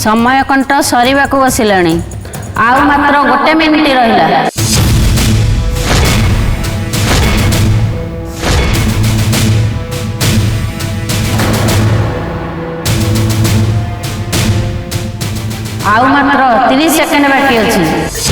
समय कंट सरीबाकू बसिलाणी आउ मात्र गोटे मिनिट रहिला। आउ मात्र 30 सेकेंड बाकी अछि।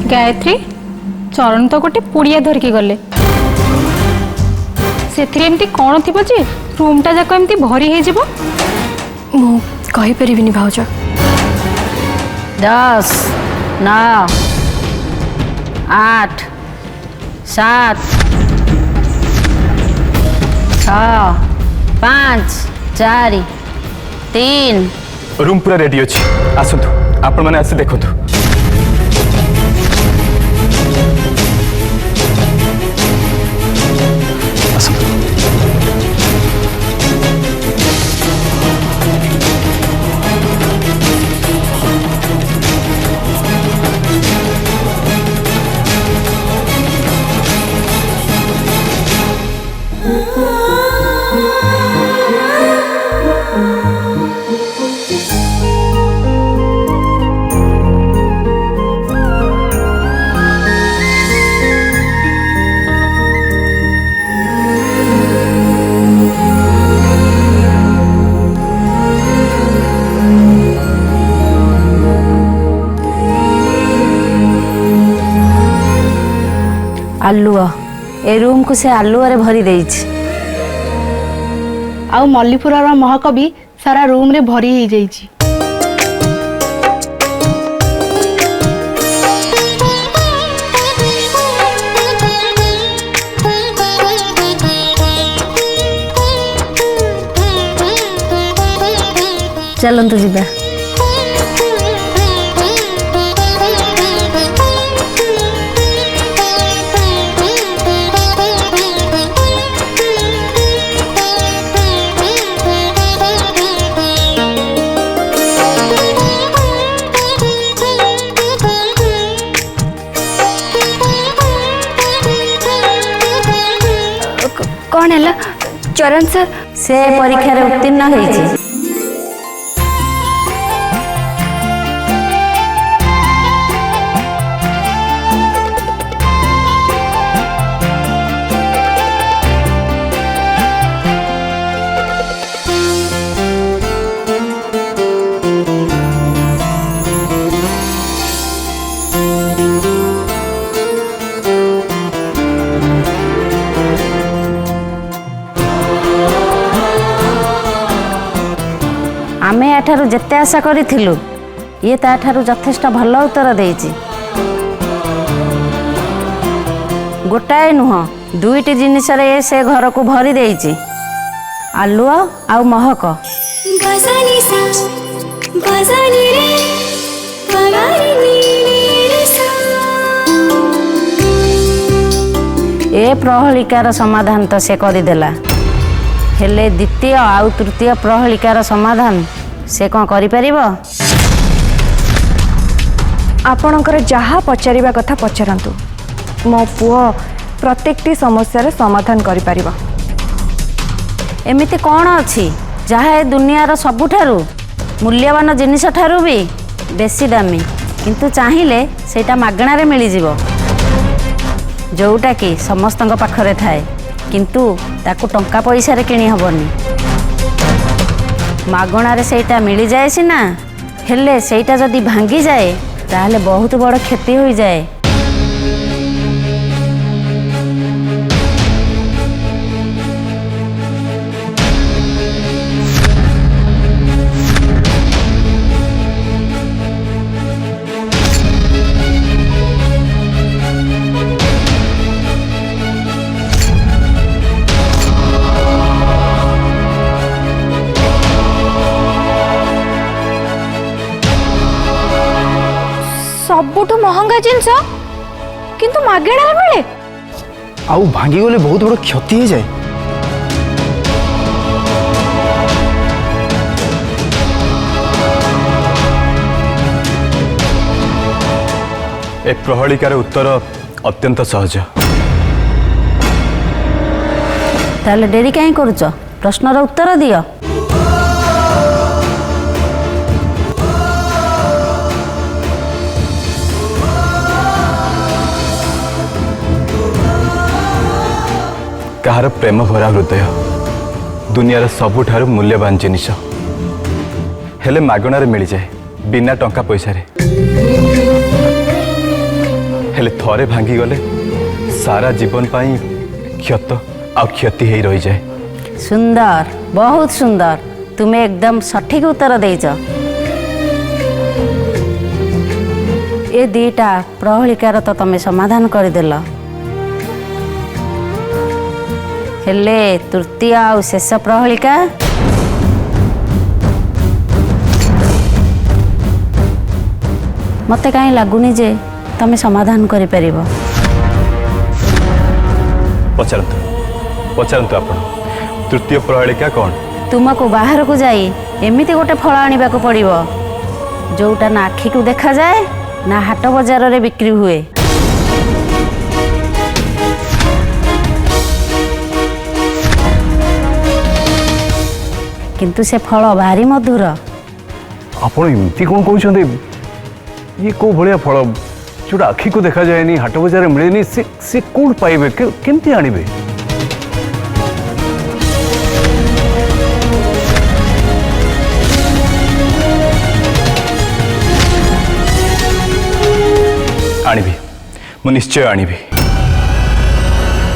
गायत्री चरण तो गोटे पुड़िया धरिकी गले से कौन थी जे रूमटा जाक एमती भरी हो कही परिबिनी भाउज। 10 9 8 7 6 5 4 3 रूम पूरा रेडी अच्छी आसतु आपण मैंने आसी देखु। आलुआ ए रूम को से आलुआ भरी देइछि। आउ मल्लीपुरार महक भी सारा रूम रे भरी ही जाइछि। चलंतु जिबा। कौन है चरण सर से परीक्षा रे उत्तीर्ण होईछि। आमे एठारु जेते आशा करिथिलु ये ताठारु यथेष्ट भल उत्तर देइछि। गोटाए नुह दुईटी जिनिस रे से घर को भरी देइछि आलुआ आउ महक। ए प्रहलिकार समाधान तो से करदेला हेले द्वितीय आउ तृतीय प्रहलिकार समाधान से कौन करि परिबो? आपणकर जहाँ पचारिबा कथा पचारंतु मो पुओ प्रत्येकटी समस्यार समाधान करि परिबो। एमिति कौन अछि जहाँ ए दुनियार सबुठारु मूल्यवान जिनिस ठारु भी बेसी दामी किंतु चाहिए सेटा मागणारे मिली जिवो जोटा कि समस्तंक पाखरे थाए किंतु ताकू टंका पैसा रे किणी हबनी। मागणारे सेटा मिली जाए सिना हेले सेटा जदि भांगी जाए ताहले बहुत बड़ क्षति हो जाए। सबुठु महंगा जिनस किंतु मागेणा मिले आउ भांगी गले बहुत बड़ क्षति हो जाए। ए प्रहलिकार उत्तर अत्यंत सहज। ताहले डेरी कहीं करुच प्रश्नर उत्तर दियो। कहार प्रेम भरा हृदय दुनियार सबुठारु मूल्यवान जिनिस हेले मागणार मिल जाए बिना टंका पैसा रे। हेले थरे भांगी गले सारा जीवन पाई क्षत आ क्षति ही रही जाए। सुंदर, बहुत सुंदर, तुम्हें एकदम सठिक उत्तर देच। ये दीटा प्रहलिकार तो तमें समाधान करदेल, हेले तृतीय आ शेष प्रहलिका मते कहीं लगुनि जे तमें समाधान करि परिबो। पचारंतु पचारंतु आपण तृतीय प्रहलिका कौन? तुमको बाहर को जाई एमिति गोटे फल आनिबा को पड़िबो जोटा ना आखि को देखा जाए ना हाट बजार रे बिक्री हुए। किंतु से फल भारी मधुर। आपण एमती कौन कहते ये कौ भाया फल जोटा आखि को देखा जाए हाट बजार मिले से कौन पाइबे केमती आनिबे? आनिबी मु निश्चय आनिबी।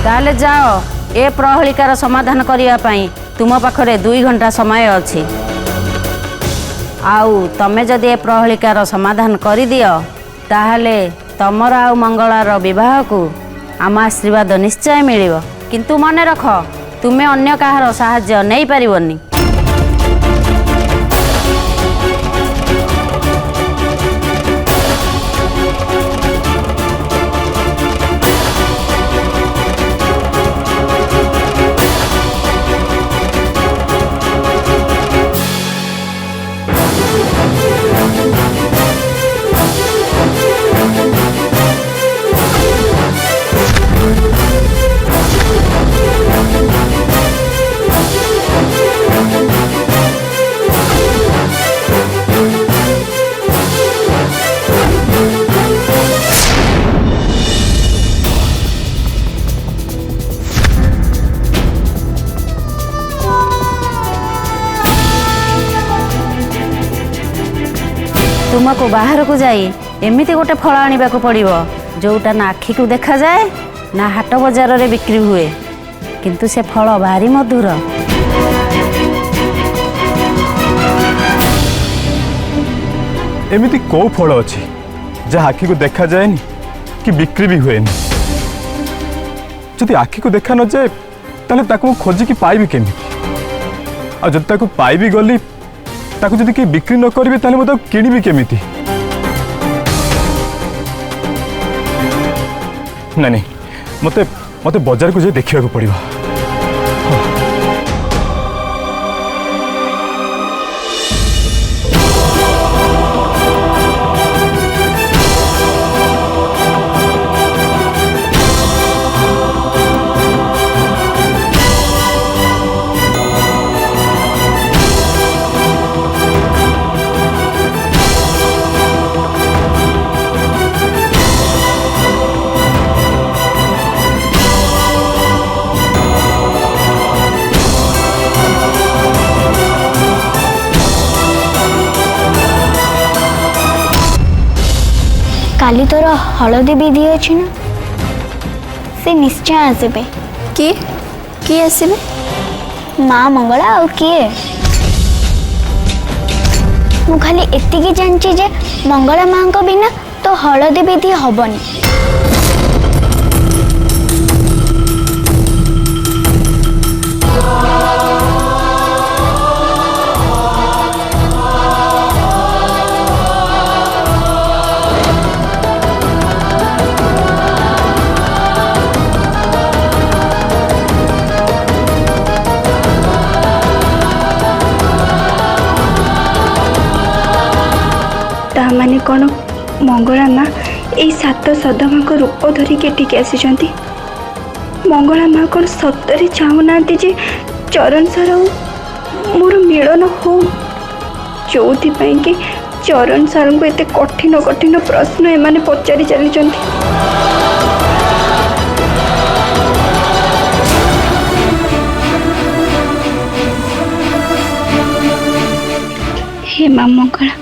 ताले जाओ ए प्रहलिकार समाधान करिया पई तुम पाखरे 2 घंटा समय अछि। आउ तमे जदि ए प्रहलिकार समाधान करि दियो ताहले तमर आउ मंगलार विवाह को आम आशीर्वाद निश्चय मिलिबो। किंतु मने रख तुमे अन्य काहार साहाय्य नहीं पारिबोनी। तुमको बाहर को जाई एमिति गोटे फल आनिबा को पड़िबो जोटा ना आखि को देखा जाए ना हाट बजार रे बिक्री हुए। किंतु से फल भारी मधुर। एमिति कौ फल अछि जहाँ आखि को देखा जाए कि बिक्री भी हुए। जदि आखि को देखा न जाए ताले ताको खोजिकी पाइबी केमिति? आ जदि ताको पाइबी गली ताको जदि कि बिक्री न करिवे ताले मते किनिबी केमिति? नहीं मते मते बाजार को जे देखिया को पड़िबा। काली तोर हलदी विधि अच्छी ना से निश्चय आसबे। किए आसबे? माँ मंगला और किए? मु खाली एतिकी जानची जे मंगला माँ को बिना तो हलदी विधि हबनी। माने कौन मंगला माँ এই সাত সଦমাଙ୍କ রূপ ধরিକି ଏଠିକି ଆସିଛନ୍ତି। ମଙ୍ଗଳା ମା କ'ଣ ସତରେ ଚାହୁଁନାହାନ୍ତି ଯେ ଚରଣ ସାର୍ ଆଉ ମୋର ମିଳନ ହଉ, ଯୋଉଥିପାଇଁ କି ଚରଣ ସାର୍ଙ୍କୁ ଏତେ କଠିନ କଠିନ ପ୍ରଶ୍ନ ଏମାନେ ପଚାରି ଚାଲିଛନ୍ତି। हे माँ मंगला,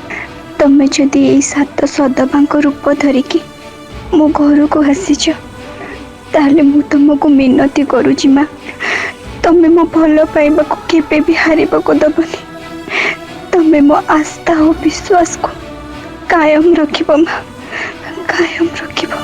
तमे जदि यही सात सदमाଙ୍କ रूप धरिकी मो घर को आसीच ताले मु तुमको मिनती करुची माँ, तमे मो भल पाइबा को केबे भी हारिबा को दबनी। तमे मो आस्था और विश्वास को कायम रखिबो माँ, कायम रखिबो।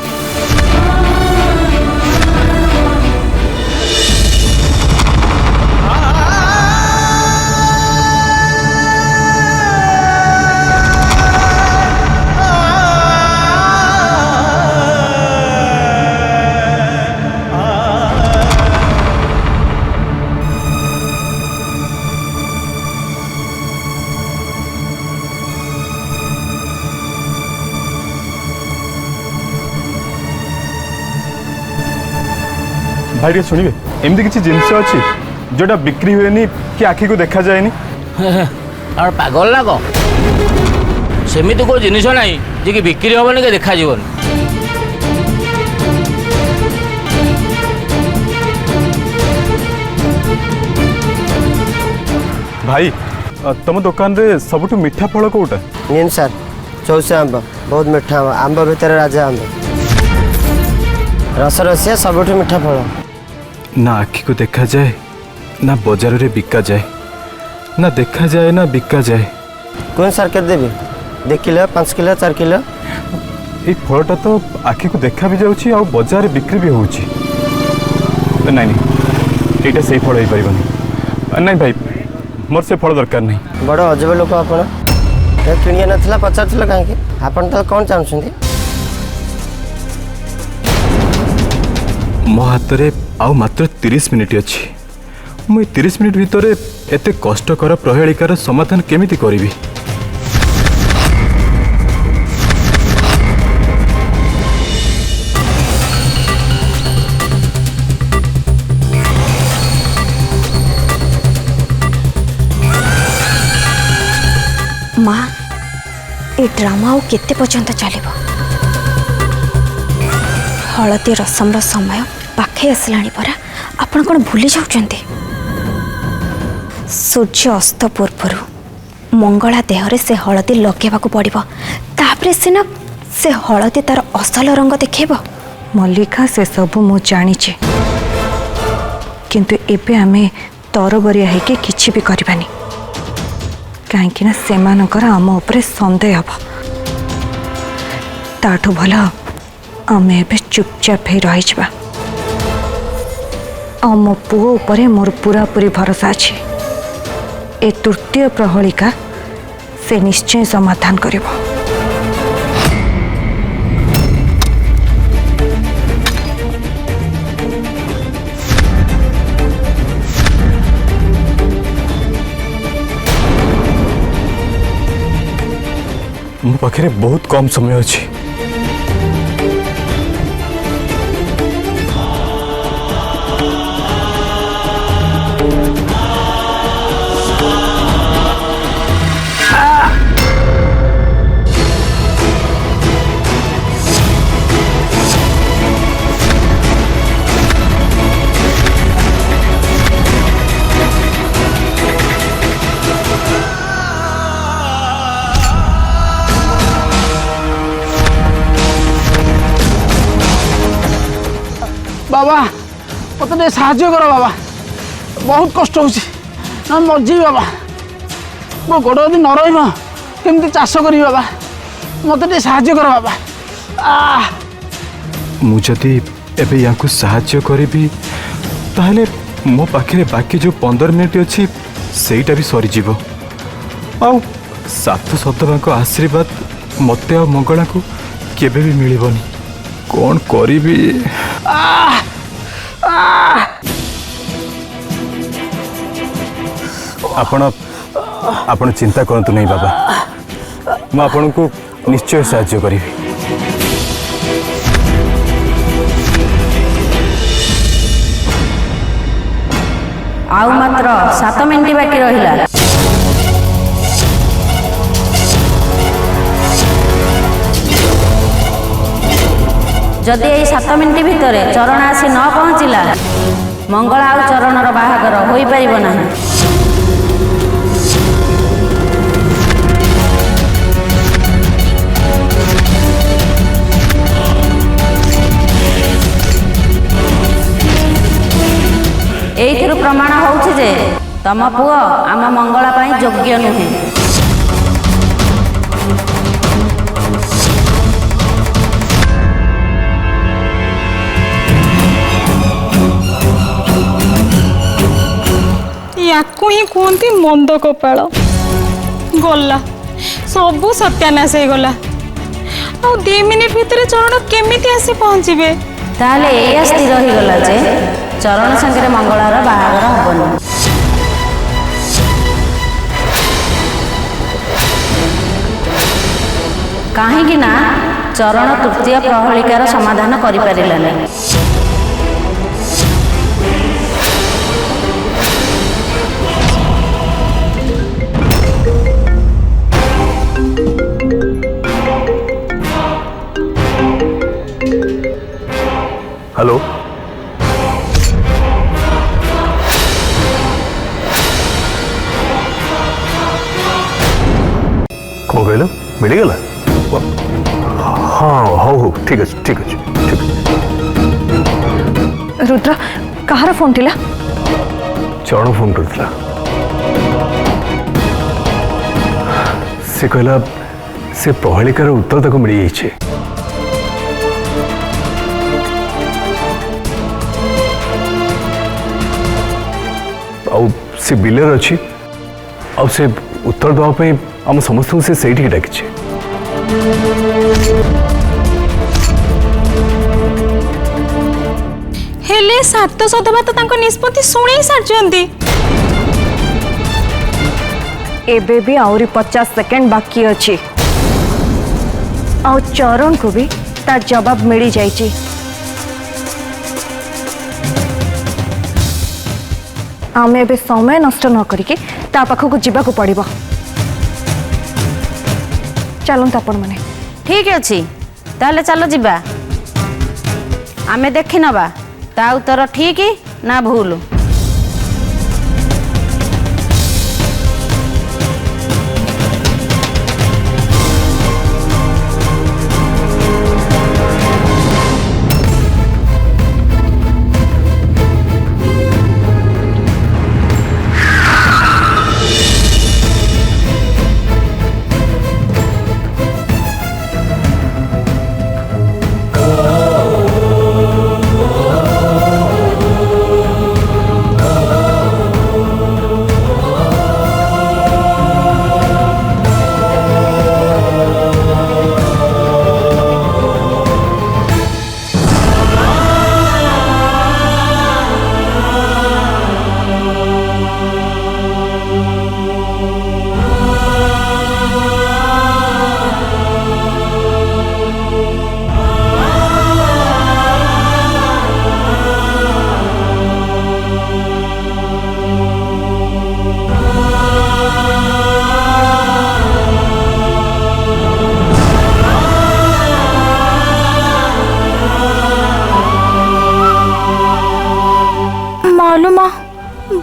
भाई टे शुणवे एमती किसी जिनस अच्छी जोटा बिक्री हुए कि आखि को देखा जाए और पागल लाग सेमिति कोई जिनिस ना जे कि बिक्री हेनी कि देखा जीवन। भाई तुम दुकान रे सबुठु मीठा फल कोटा? नीन सर चौसा आंब बहुत मीठा आंब, आंब भितर राजा आंब, रस रसिया सबुठु मीठा फल। ना आखि को देखा जाए ना बाजार रे बिका जाए, ना देखा जाए ना बिका जाए। कौन सर के देवी 2 किलो 5 किलो 4 किलो? ये फलटा तो आखि को देखा भी जाउची आ बाजार बिक्री भी होउची। नहीं नहीं एटा सही फल हो पारिबनी। नहीं भाई मोर से फल दरकार नहीं। बड़ अजब लोक आपण किणिया नथिला पचारथिला काहे आपण तो कौन चाहुछंती? मो हाथ रे आउ मात्र 30 मिनिट अच्छी। मुई 30 मिनिट भितर एते कष्टकर प्रहेलिकार समाधान केमिति करिवि? माँ ए ड्रामा और केते पर्यंत चलिबो? हलदी रसम समय पाखे आसलाणी परा, आपण कौन भूली जाउचंती? सूर्य अस्त पूर्व मंगला देहरे से हलदी लगेबाकू पड़िबो, तापरे सिना से हलदी तार असल रंग देखेबो। मल्लिका से सब मु जानिचे, किंतु एबे आमे तरबरिया हेके किछि भी करबानी, कहीं सेमानकर आम उपरे संदेह हब। ताठू भल आमे एबे चुपचाप ही रही जाबा। मो पुओ उपरे मोर पूरा पूरी भरोसा अछि। ए तृतीय प्रहलिका से निश्चय समाधान करिबो। मो पाखे बहुत कम समय अच्छी। बाबा मत साहाଯ୍य कर बाबा, बहुत कष्ट हो मरजी बाबा। मो गोड़ यदि न रही चाष करी बाबा, मत साहाଯ୍य कर बाबा। मुझे एबे याकू साहाଯ୍य करी ताहले मो पाखे बाकी जो 15 मिनिट अच्छी सेटा भी सरी जीवो। आउ सात सतमांको आशीर्वाद मते आ मंगला को केबे भी मिलिबनी। कौन करी आपण चिंता करतु नहीं बाबा, मैं आपन को निश्चय साहाଯ୍य करी। आउ मात्र 7 मिनिट बाकी रहिला। जदि यही 7 मिनिट भितर चरण आसी न पहुँचला मंगला आउ चरणर बाहागर होई परिबो नाही। एइथिरु प्रमाण होउछि जे तम पुओ आम मंगला पाई योग्य नुहे। याकू ही कहती मंद कपाल गला सबू सत्यानाश हो गला। आ 2 मिनिट भितर चरण केमिति आसी पहुँचे? ताले एया स्थिर हो गला जे चरण संगे मंगलार बाहागर हबनी। काहेकि ना चरण तृतीय प्रहलिकार समाधान करि परिलानी। हेलो कौन कहल मिलगला? हाँ हौ हौ ठीक अच्छे ठीक अच्छे ठीक अच्छे। रुद्र कहार फोन थिला? चरण फोन करथिला। से कहला से प्रहलिकार उत्तर तक मिल जाइए। आउ से बिलर अच्छी आउ से उत्तर देवाई आम समस्त से सही डाकी। हेले 7 सदबा तो निष्पत्ति शुणी सारी। एबे भी आउरी 50 सेकेंड बाकी अच्छी। आउ चरण को भी तार जवाब मिल जाइए। आमे एबे समय नष्ट न करिके ता पाखक जीवाक पड़िबो। चलंत आपण माने। ठीक अछि ताले चलो जिबा। आमे देखि नबा ता उत्तर ठीक ना भूल।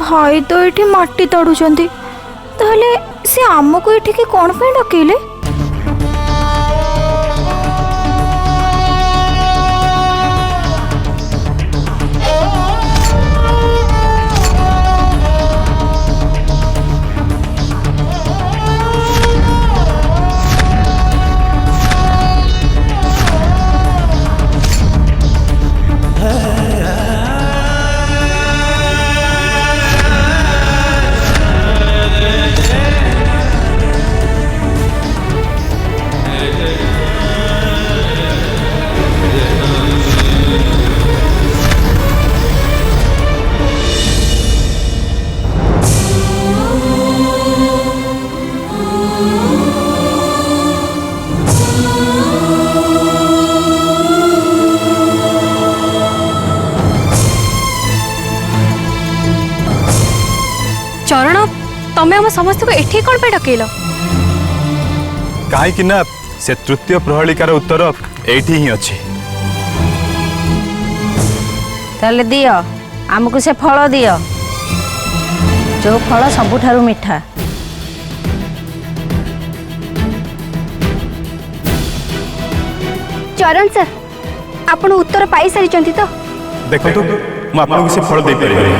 भाई तो ये माटी तड़ुंट ताहले से आमको ये कौन पे डकेले? आम समस्त को एठी कौन पे डकेल कहीं ना से तृतीय प्रहलिकार उत्तर एठी ही अच्छी। ताले दियो आमको से फल दियो जो फल सबुठारु मिठा। चरण सर आपण उत्तर पाई सारी तो देखो तो मैं आपको से फल दे पारि।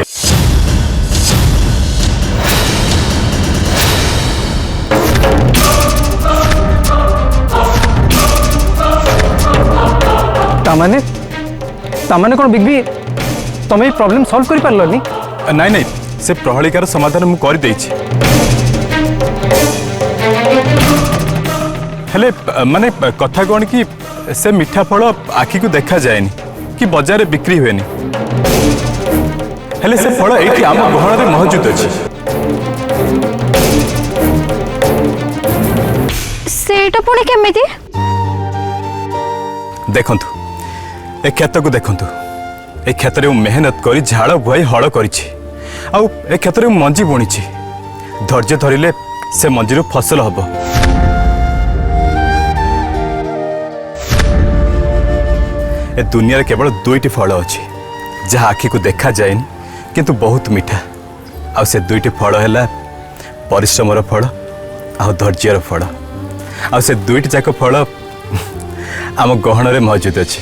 तामाने कौन बिग बी तुम ये प्रॉब्लम सॉल्व कर पारलनी? नहीं नहीं से प्रहलिकार समाधान मु कर देछि। हेले माने कथा कौन कि से मीठा फल आखि को देखा जाएनी कि बाजार में बिक्री हुएनी हेले से फल एठी आम गहन में मौजूद अछि। सेटा पुणी केमिति देखंतु ए खेत को देखंतु ए खेत रे मेहनत करी झाड़ बुआई हल करिछि आउ ए खेत रे मंजी बुणिछि धैर्य धरिले से मंजीरु फसल हबो। ए दुनिया रे केवल दुईटी फल अछि जहा आखि को देखा जाएनी किंतु बहुत मीठा आ से दुईटी फल हैला परिश्रमर फल आ धैर्यर फल आ से दुईटी जाक फल आम गहन रे मौजूद अछि।